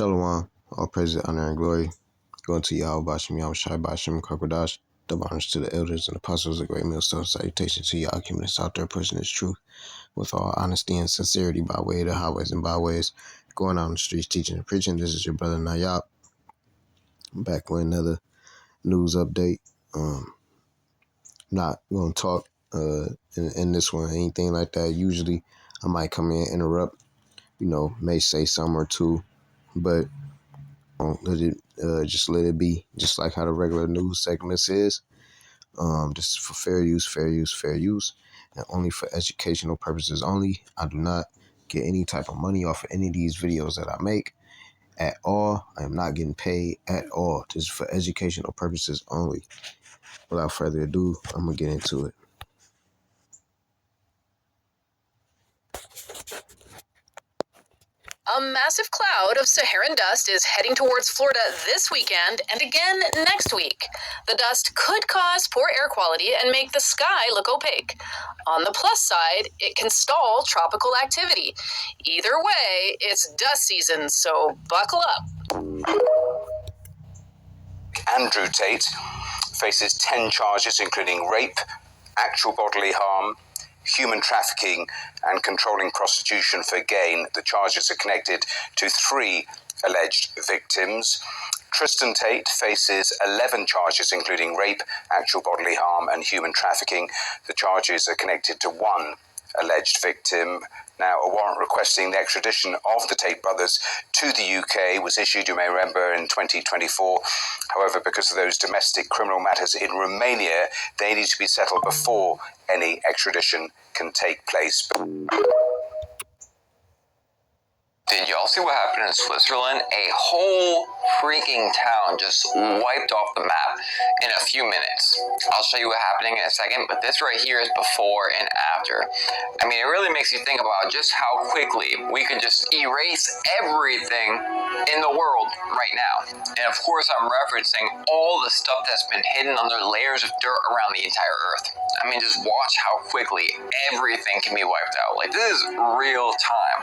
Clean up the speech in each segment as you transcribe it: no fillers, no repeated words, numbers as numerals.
Shalom, all praises, honor, and glory. Going to Yahweh Bashim, Yahweh Shai Bashim, Karkadash. Double honors to the elders and apostles of great millstone. Salutation to Yah, humanists out there pushing this truth with all honesty and sincerity by way of the highways and byways. Going out on the streets, teaching and preaching. This is your brother Nayab. I'm back with another news update. Not going to talk in this one, anything like that. Usually I might come in, interrupt, may say something or two, but just let it be, just like how the regular news segments is. This is for fair use, and only for educational purposes only. I do not get any type of money off of any of these videos that I make at all. I am not getting paid at all. This is for educational purposes only. Without further ado, I'm gonna get into it. A massive cloud of Saharan dust is heading towards Florida this weekend and again next week. The dust could cause poor air quality and make the sky look opaque. On the plus side, it can stall tropical activity. Either way, it's dust season, so buckle up. Andrew Tate faces 10 charges including rape, actual bodily harm, human trafficking, and controlling prostitution for gain. The charges are connected to 3 alleged victims. Tristan Tate faces 11 charges including rape, actual bodily harm, and human trafficking. The charges are connected to 1 alleged victim. Now, a warrant requesting the extradition of the Tate brothers to the UK was issued, you may remember, in 2024. However, because of those domestic criminal matters in Romania, they need to be settled before any extradition can take place. Did y'all see what happened in Switzerland? A whole freaking town just wiped off the map in a few minutes. I'll show you what happened in a second, but this right here is before and after. I mean, it really makes you think about just how quickly we could just erase everything in the world right now. And of course, I'm referencing all the stuff that's been hidden under layers of dirt around the entire Earth. I mean, just watch how quickly everything can be wiped out. Like, this is real time.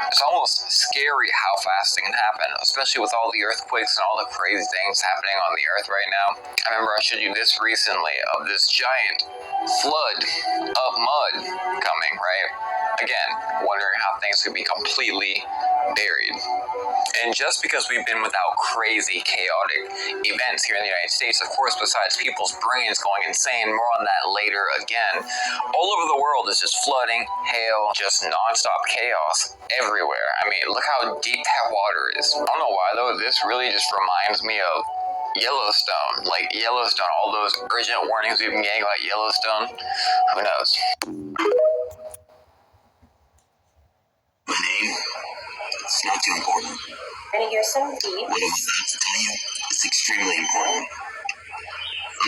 It's almost scary how fast it can happen, especially with all the earthquakes and all the crazy things happening on the earth right now. I remember I showed you this recently of this giant flood of mud coming, right? Again, wondering how things could be completely buried. And just because we've been without crazy, chaotic events here in the United States, of course, besides people's brains going insane, more on that later again, all over the world is just flooding, hail, just nonstop chaos everywhere. I mean, look how deep that water is. I don't know why, though. This really just reminds me of Yellowstone. Like Yellowstone, all those urgent warnings we've been getting about Yellowstone. Who knows? My name, it's not too important. Ready, here's some deep. What I'm about to tell you, it's extremely important.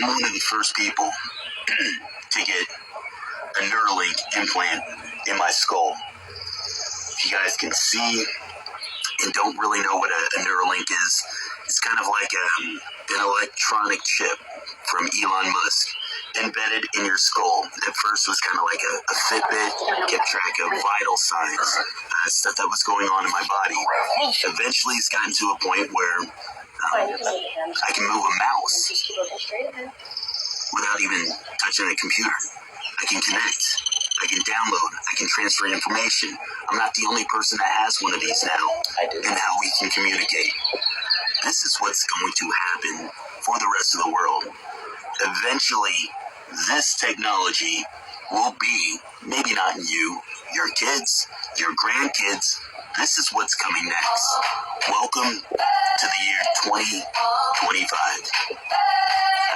I'm one of the first people to get a Neuralink implant in my skull. If you guys can see and don't really know what a Neuralink is, it's kind of like an electronic chip from Elon Musk embedded in your skull. At first it was kind of like a Fitbit, kept track of vital signs, stuff that was going on in my body. Eventually it's gotten to a point where I can move a mouse without even touching a computer. I can connect, I can download, I can transfer information. I'm not the only person that has one of these now, and how we can communicate. This is what's going to happen for the rest of the world. Eventually, this technology will be, maybe not in you, your kids, your grandkids. This is what's coming next. Welcome to the year 2025.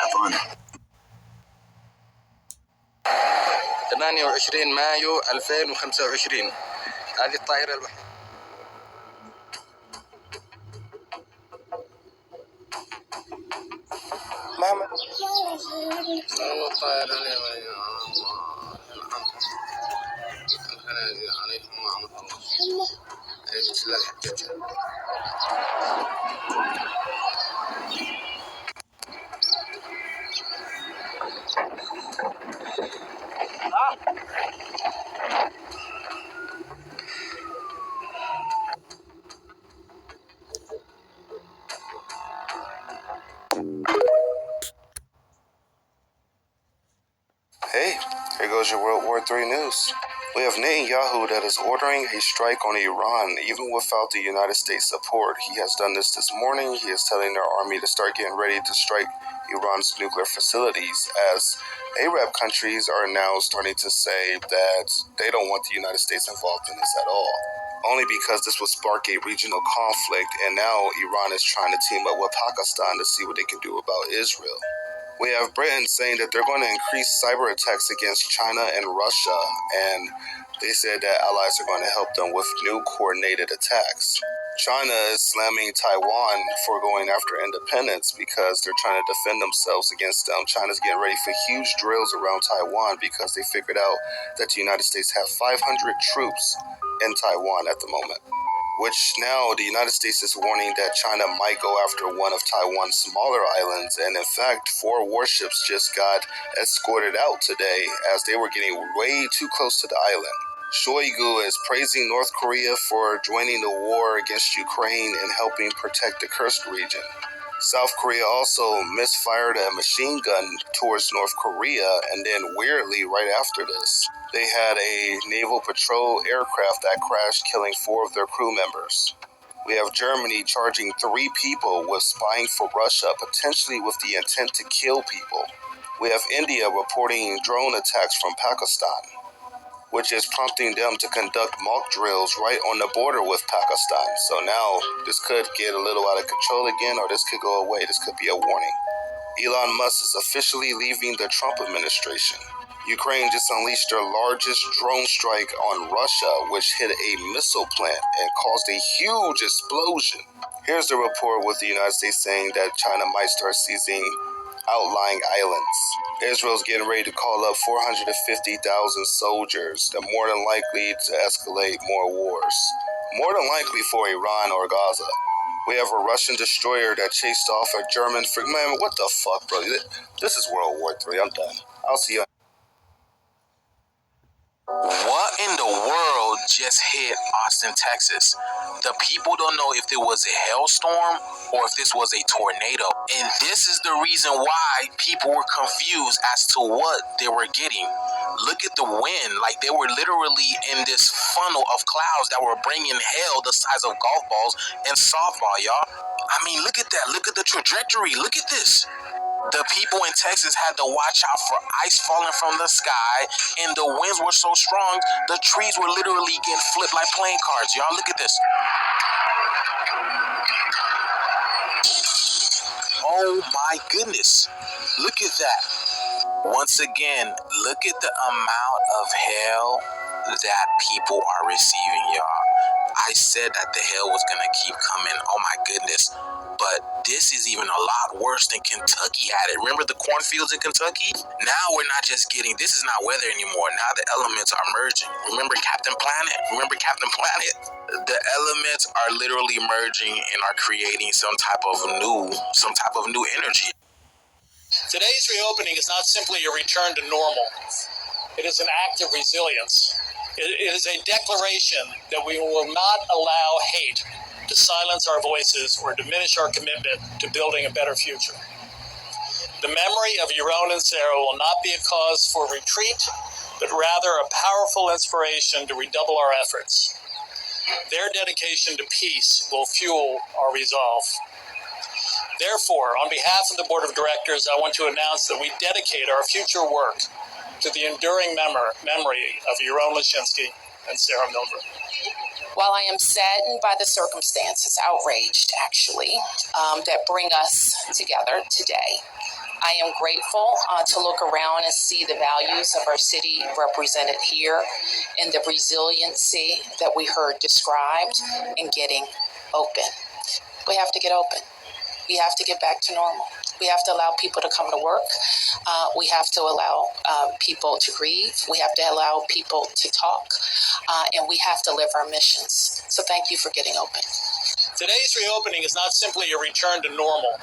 Have fun. 28 مايو 2025 هذه الطائرة الوحيدة. محمد الطائرة الخنازير عليهم ورحمة الله. بسم الله الحجاج. was your World War III news. We have Netanyahu that is ordering a strike on Iran even without the United States support. He has done this morning. He is telling their army to start getting ready to strike Iran's nuclear facilities, as Arab countries are now starting to say that they don't want the United States involved in this at all, only because this will spark a regional conflict, and now Iran is trying to team up with Pakistan to see what they can do about Israel. We have Britain saying that they're going to increase cyber attacks against China and Russia, and they said that allies are going to help them with new coordinated attacks. China is slamming Taiwan for going after independence because they're trying to defend themselves against them. China's getting ready for huge drills around Taiwan because they figured out that the United States have 500 troops in Taiwan at the moment, which now the United States is warning that China might go after one of Taiwan's smaller islands. And in fact, 4 warships just got escorted out today as they were getting way too close to the island. Shoigu is praising North Korea for joining the war against Ukraine and helping protect the cursed region. South Korea also misfired a machine gun towards North Korea, and then weirdly, right after this, they had a naval patrol aircraft that crashed, killing 4 of their crew members. We have Germany charging 3 people with spying for Russia, potentially with the intent to kill people. We have India reporting drone attacks from Pakistan, which is prompting them to conduct mock drills right on the border with Pakistan. So now this could get a little out of control again, or this could go away. This could be a warning. Elon Musk is officially leaving the Trump administration. Ukraine just unleashed their largest drone strike on Russia, which hit a missile plant and caused a huge explosion. Here's the report with the United States saying that China might start seizing outlying islands. Israel's getting ready to call up 450,000 soldiers. They're more than likely to escalate more wars. More than likely for Iran or Gaza. We have a Russian destroyer that chased off a German frigate. Man, what the fuck, bro? This is World War III. I'm done. I'll see you. What in the world just hit Austin, Texas? The people don't know if it was a hailstorm or if this was a tornado. And this is the reason why people were confused as to what they were getting. Look at the wind. Like, they were literally in this funnel of clouds that were bringing hail the size of golf balls and softball, y'all. I mean, look at that. Look at the trajectory. Look at this. The people in Texas had to watch out for ice falling from the sky, and the winds were so strong, the trees were literally getting flipped like playing cards. Y'all, look at this. Oh my goodness. Look at that. Once again, look at the amount of hail that people are receiving, y'all. I said that the hail was going to keep coming. Oh my goodness. But this is even a lot worse than Kentucky had it. Remember the cornfields in Kentucky? Now we're not just getting, this is not weather anymore. Now the elements are merging. Remember Captain Planet? The elements are literally merging and are creating some type of new energy. Today's reopening is not simply a return to normal. It is an act of resilience. It is a declaration that we will not allow hate to silence our voices or diminish our commitment to building a better future. The memory of Yaron and Sarah will not be a cause for retreat, but rather a powerful inspiration to redouble our efforts. Their dedication to peace will fuel our resolve. Therefore, on behalf of the Board of Directors, I want to announce that we dedicate our future work to the enduring memory of Yaron Lashinsky and Sarah Milgram. While I am saddened by the circumstances, outraged actually, that bring us together today, I am grateful to look around and see the values of our city represented here and the resiliency that we heard described in getting open. We have to get open. We have to get back to normal. We have to allow people to come to work. We have to allow people to grieve. We have to allow people to talk. And we have to live our missions. So thank you for getting open. Today's reopening is not simply a return to normal.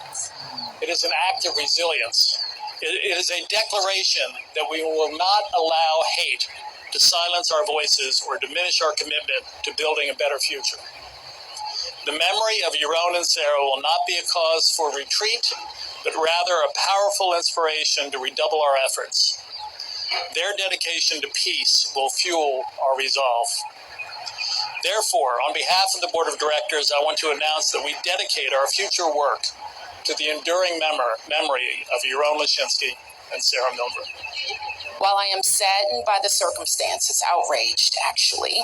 It is an act of resilience. It is a declaration that we will not allow hate to silence our voices or diminish our commitment to building a better future. The memory of Yaron and Sarah will not be a cause for retreat, but rather a powerful inspiration to redouble our efforts. Their dedication to peace will fuel our resolve. Therefore, on behalf of the Board of Directors, I want to announce that we dedicate our future work to the enduring memory of Yaron Lashinsky and Sarah Milner. While I am saddened by the circumstances, outraged actually,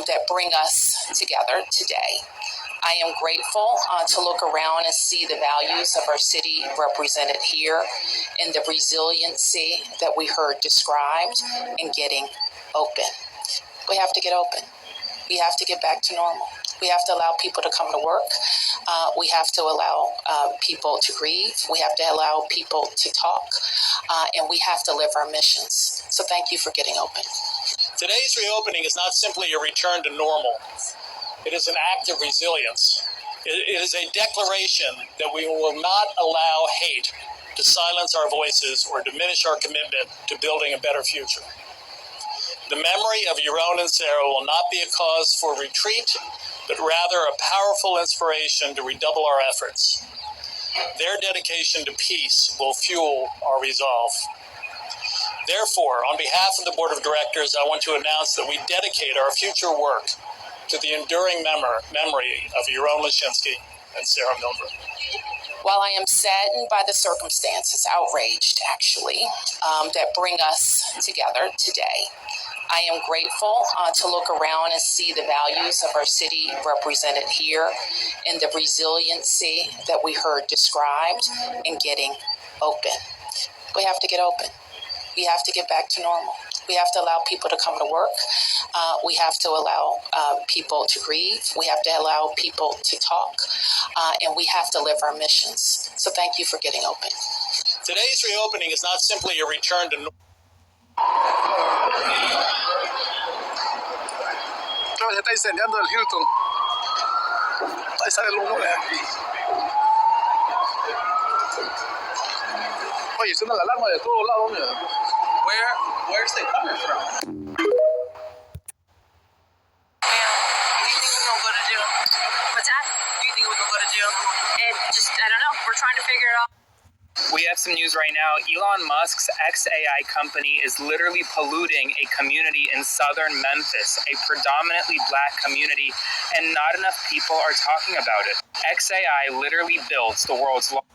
that bring us together today, I am grateful to look around and see the values of our city represented here and the resiliency that we heard described in getting open. We have to get open. We have to get back to normal. We have to allow people to come to work. We have to allow people to grieve. We have to allow people to talk. And we have to live our missions. So thank you for getting open. Today's reopening is not simply a return to normal. It is an act of resilience. It is a declaration that we will not allow hate to silence our voices or diminish our commitment to building a better future. The memory of Yaron and Sarah will not be a cause for retreat, but rather a powerful inspiration to redouble our efforts. Their dedication to peace will fuel our resolve. Therefore, on behalf of the Board of Directors, I want to announce that we dedicate our future work to the enduring memory of Yaron Lashinsky and Sarah Milner. While I am saddened by the circumstances, outraged actually, that bring us together today, I am grateful to look around and see the values of our city represented here and the resiliency that we heard described in getting open. We have to get open. We have to get back to normal. We have to allow people to come to work. We have to allow people to grieve. We have to allow people to talk. And we have to live our missions. So thank you for getting open. Today's reopening is not simply a return to normal. Se está incendiando el Hilton. Ahí sale el humo. Oye, suena la alarma de todos lados. Where's it coming from? Ma'am, do you think we're gonna go to jail? What's that? Do you think we're gonna go to jail? I don't know. We're trying to figure it out. We have some news right now. Elon Musk's XAI company is literally polluting a community in southern Memphis, a predominantly black community, and not enough people are talking about it. XAI literally builds the world's largest.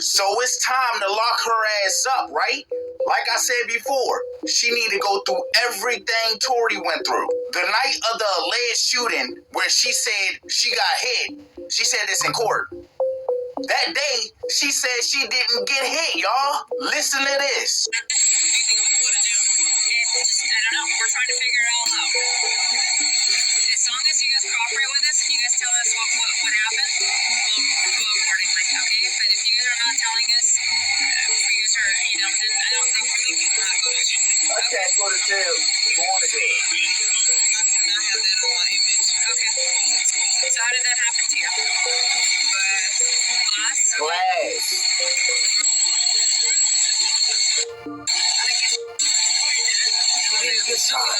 So it's time to lock her ass up, right? Like I said before, she need to go through everything Tory went through. The night of the alleged shooting where she said she got hit, she said this in court. That day, she said she didn't get hit, y'all. Listen to this. I don't know. We're trying to figure it all out. As long as you guys cooperate with us, you guys tell us what happened, we'll go accordingly, okay? But if you guys are not telling us, if you guys are, then I don't think really we will not go to jail. I can't go to jail. Going to jail. I cannot have that on my image. Okay. So how did that happen to you? Glass? You didn't get shot.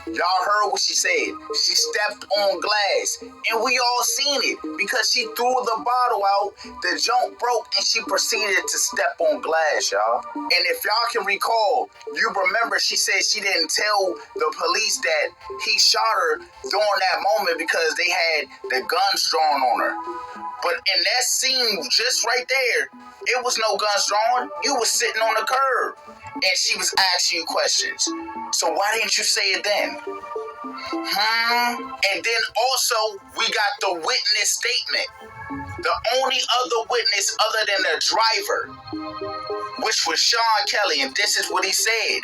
Y'all heard what she said. She stepped on glass. And we all seen it because she threw the bottle out, the junk broke, and she proceeded to step on glass, y'all. And if y'all can recall, you remember she said she didn't tell the police that he shot her during that moment because they had the guns drawn on her. But in that scene just right there, it was no guns drawn. You was sitting on the curb. And she was asking you questions. So why didn't you say it then? And then also, we got the witness statement. The only other witness other than the driver, which was Sean Kelly, and this is what he said.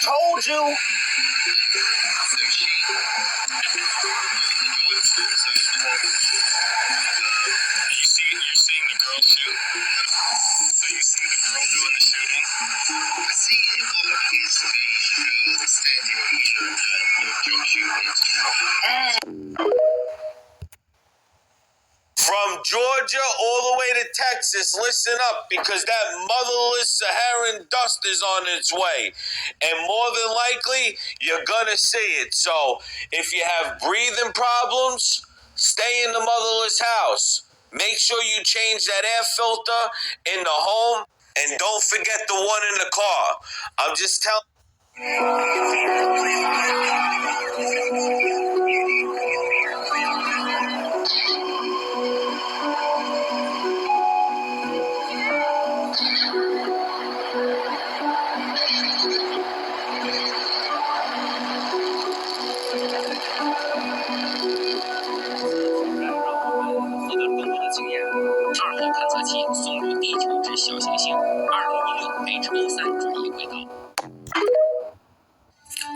Told you. You're seeing the girl shoot? So you see the girl doing the shooting? I see it all appears to be standing here, shooting. From Georgia all the way to Texas, listen up, because that motherless Saharan dust is on its way. And more than likely, you're going to see it. So if you have breathing problems, stay in the motherless house. Make sure you change that air filter in the home. And don't forget the one in the car. I'm just telling.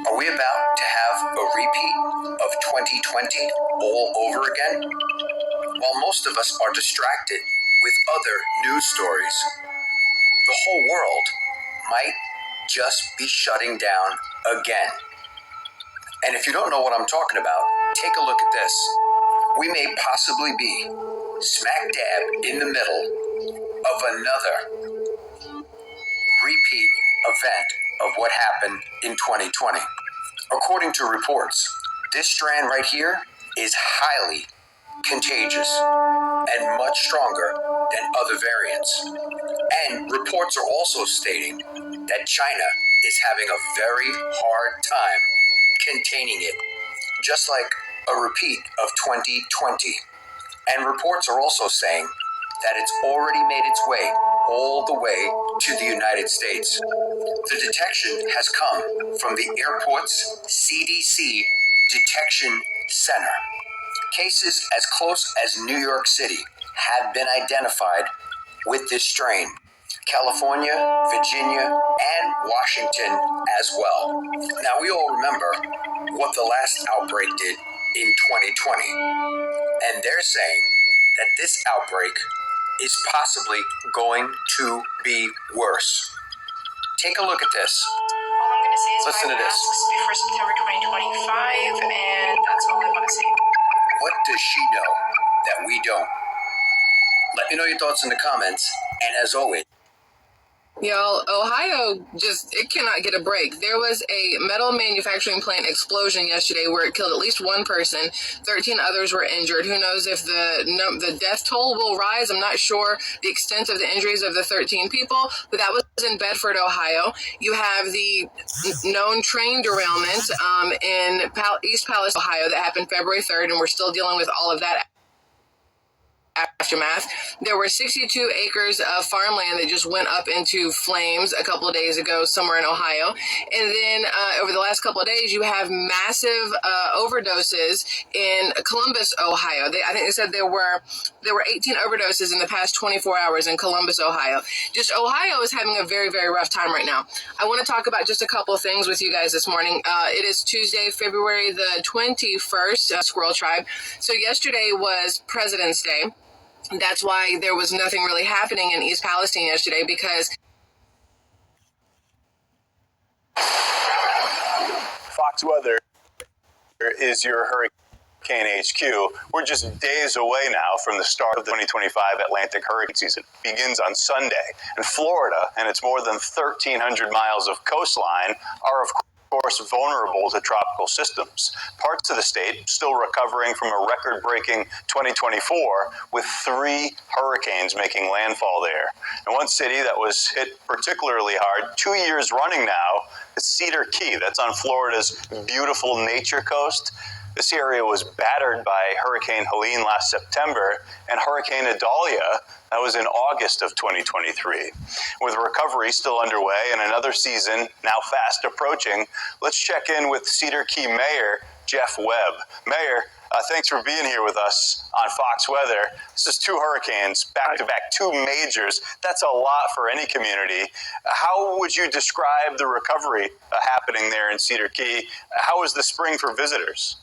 Are we about to have a repeat of 2020 all over again? While most of us are distracted with other news stories, the whole world might just be shutting down again. And if you don't know what I'm talking about, take a look at this. We may possibly be smack dab in the middle of another repeat event of what happened in 2020. According to reports, this strand right here is highly contagious and much stronger than other variants. And reports are also stating that China is having a very hard time containing it, just like a repeat of 2020. And reports are also saying that it's already made its way all the way to the United States. The detection has come from the airport's CDC Detection Center. Cases as close as New York City have been identified with this strain. California, Virginia, and Washington as well. Now, we all remember what the last outbreak did in 2020. And they're saying that this outbreak is possibly going to be worse. Take a look at this. All I'm going to say is listen buy to this. masks before September 2025, and that's all I want to say. What does she know that we don't? Let me know your thoughts in the comments, and as always, Y'all, Ohio it cannot get a break. There was a metal manufacturing plant explosion yesterday where it killed at least one person. 13 others were injured. Who knows if the death toll will rise? I'm not sure the extent of the injuries of the 13 people, but that was in Bedford, Ohio. You have the known train derailment in East Palace, Ohio that happened February 3rd, and we're still dealing with all of that aftermath. There were 62 acres of farmland that just went up into flames a couple of days ago somewhere in Ohio. And then over the last couple of days, you have massive overdoses in Columbus, Ohio. I think they said there were 18 overdoses in the past 24 hours in Columbus, Ohio. Just Ohio is having a very, very rough time right now. I want to talk about just a couple of things with you guys this morning. It is Tuesday, February the 21st, Squirrel Tribe. So yesterday was President's Day. That's why there was nothing really happening in East Palestine yesterday, because Fox Weather is your Hurricane HQ. We're just days away now from the start of the 2025 Atlantic hurricane season. It begins on Sunday. And Florida and its more than 1,300 miles of coastline are, of course, vulnerable to tropical systems. Parts of the state still recovering from a record-breaking 2024 with 3 hurricanes making landfall there. And one city that was hit particularly hard 2 years running now is Cedar Key. That's on Florida's beautiful nature coast. This area was battered by Hurricane Helene last September and Hurricane Idalia, that was in August of 2023. With recovery still underway and another season now fast approaching, let's check in with Cedar Key Mayor Jeff Webb. Mayor, thanks for being here with us on Fox Weather. This is 2 hurricanes, back-to-back, 2 majors. That's a lot for any community. How would you describe the recovery happening there in Cedar Key? How was the spring for visitors?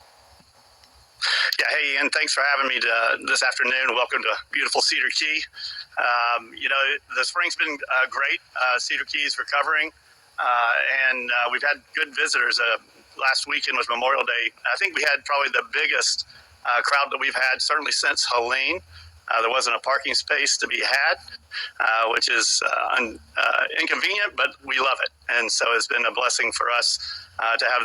Yeah, hey, Ian, thanks for having me this afternoon. Welcome to beautiful Cedar Key. The spring's been great. Cedar Key is recovering, and we've had good visitors. Last weekend was Memorial Day. I think we had probably the biggest crowd that we've had, certainly since Helene. There wasn't a parking space to be had, which is inconvenient, but we love it. And so it's been a blessing for us to have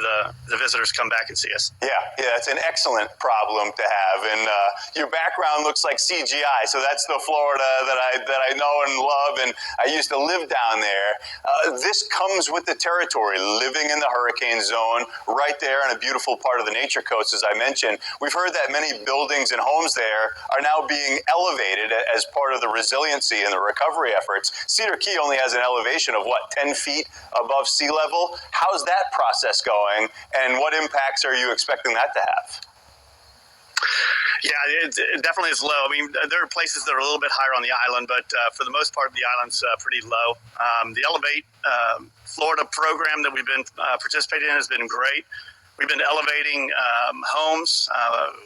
the visitors come back and see us. Yeah, it's an excellent problem to have. And your background looks like CGI, so that's the Florida that I know and love, and I used to live down there. This comes with the territory, living in the hurricane zone, right there on a beautiful part of the Nature Coast, as I mentioned. We've heard that many buildings and homes there are now being elevated as part of the resiliency and the recovery efforts. Cedar Key only has an elevation of, 10 feet above sea level? How's that process going, and what impacts are you expecting that to have? Yeah, it definitely is low. I mean, there are places that are a little bit higher on the island, but for the most part, the island's pretty low. The Elevate Florida program that we've been participating in has been great. We've been elevating homes.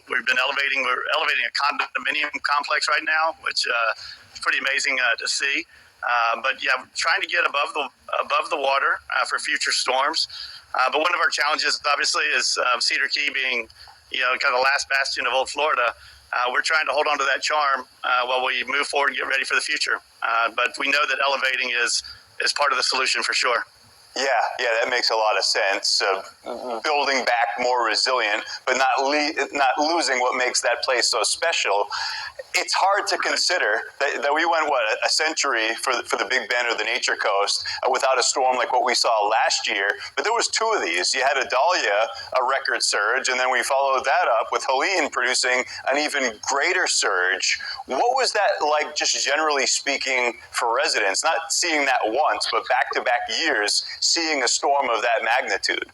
We're elevating a condominium complex right now, which is pretty amazing to see. But yeah, trying to get above the water for future storms. But one of our challenges, obviously, is Cedar Key being, kind of the last bastion of old Florida. We're trying to hold on to that charm while we move forward and get ready for the future. But we know that elevating is part of the solution for sure. Yeah, that makes a lot of sense. Building back more resilient, but not losing what makes that place so special. It's hard to consider that we went, a century for the Big Bend or the Nature Coast without a storm like what we saw last year. But there was two of these. You had Idalia, a record surge, and then we followed that up with Helene producing an even greater surge. What was that like, just generally speaking, for residents? Not seeing that once, but back-to-back years, seeing a storm of that magnitude.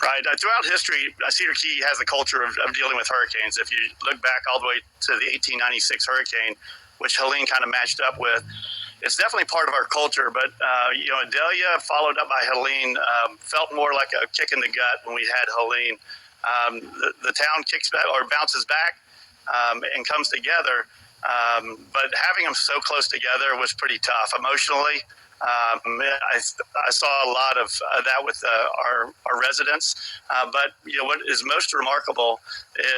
Right. Throughout history, Cedar Key has a culture of dealing with hurricanes. If you look back all the way to the 1896 hurricane, which Helene kind of matched up with, it's definitely part of our culture. But, Idalia followed up by Helene felt more like a kick in the gut when we had Helene. The town kicks back or bounces back and comes together. But having them so close together was pretty tough emotionally. I saw a lot of that with our residents. But what is most remarkable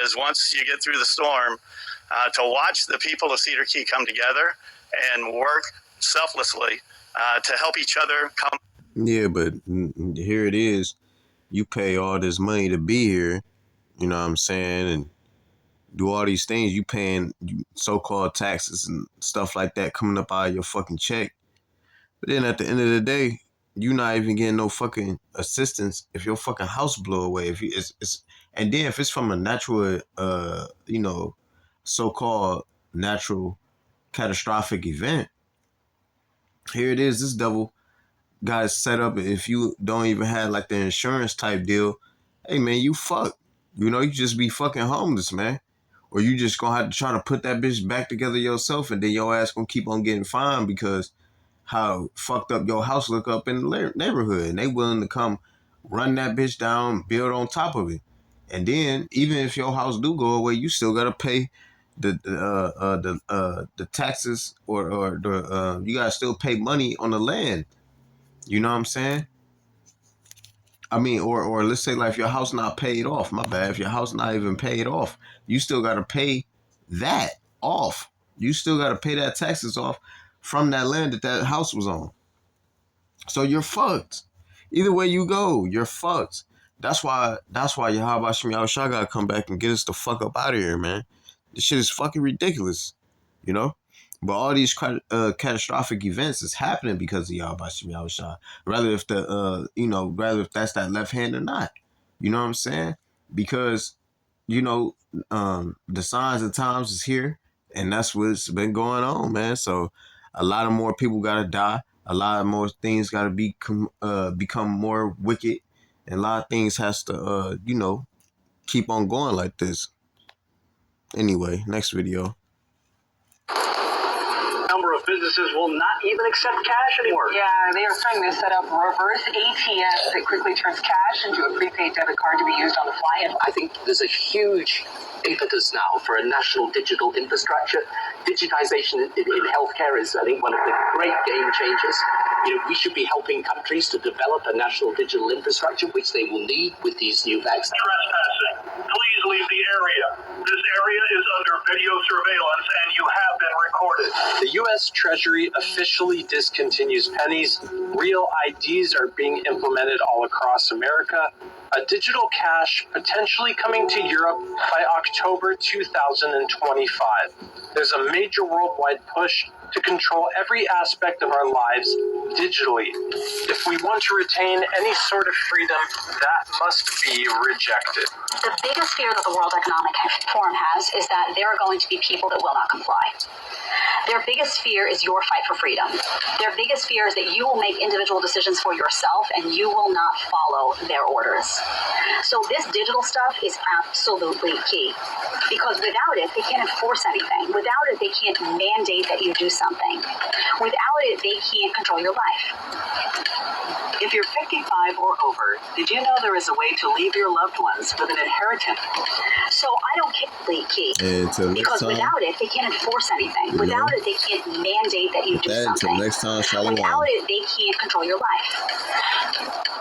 is once you get through the storm, to watch the people of Cedar Key come together and work selflessly to help each other come. Yeah, but here it is. You pay all this money to be here, you know what I'm saying, and do all these things. You paying so-called taxes and stuff like that coming up out of your fucking check. But then at the end of the day, you not even getting no fucking assistance if your fucking house blow away. And then if it's from a natural, so-called natural catastrophic event, here it is. This devil got it set up. If you don't even have like the insurance type deal, hey man, you fuck. You just be fucking homeless, man. Or you just gonna have to try to put that bitch back together yourself, and then your ass gonna keep on getting fined because how fucked up your house look up in the neighborhood, and they willing to come run that bitch down, build on top of it. And then even if your house do go away, you still gotta pay the taxes or the you gotta still pay money on the land. You know what I'm saying? I mean, or let's say like if your house not paid off, my bad, if your house not even paid off, you still gotta pay that off. You still gotta pay that taxes off from that land that house was on. So you're fucked. Either way you go, you're fucked. That's why Yahweh Shem Yahushua gotta come back and get us the fuck up out of here, man. This shit is fucking ridiculous, But all these catastrophic events is happening because of Yahweh Shem Yahushua. Rather if that's that left hand or not. You know what I'm saying? Because, the signs of times is here, and that's what's been going on, man. So a lot of more people gotta die. A lot of more things gotta become more wicked, and a lot of things has to keep on going like this. Anyway, next video. Number of businesses will not even accept cash anymore. Yeah, they are starting to set up reverse ATMs that quickly turns cash into a prepaid debit card to be used on the fly. And I think there's a huge impetus now for a national digital infrastructure. Digitization in healthcare is, I think, one of the great game changers. We should be helping countries to develop a national digital infrastructure, which they will need with these new vaccines. Trespassing. Please leave the area. This area area is under video surveillance and you have been recorded. The U.S. Treasury officially discontinues pennies. Real IDs are being implemented all across America. A digital cash potentially coming to Europe by October 2025. There's a major worldwide push to control every aspect of our lives digitally. If we want to retain any sort of freedom, that must be rejected. The biggest fear that the World Economic Forum has is that there are going to be people that will not comply. Their biggest fear is your fight for freedom. Their biggest fear is that you will make individual decisions for yourself and you will not follow their orders. So this digital stuff is absolutely key, because without it, they can't enforce anything. Without it, they can't mandate that you do something. Without it, they can't control your life. If you're 55 or over, did you know there is a way to leave your loved ones with an inheritance? So I don't care key, because without it, they can't enforce anything. Without it, they can't mandate that you do something. Until next time, shalom. Without it, they can't control your life.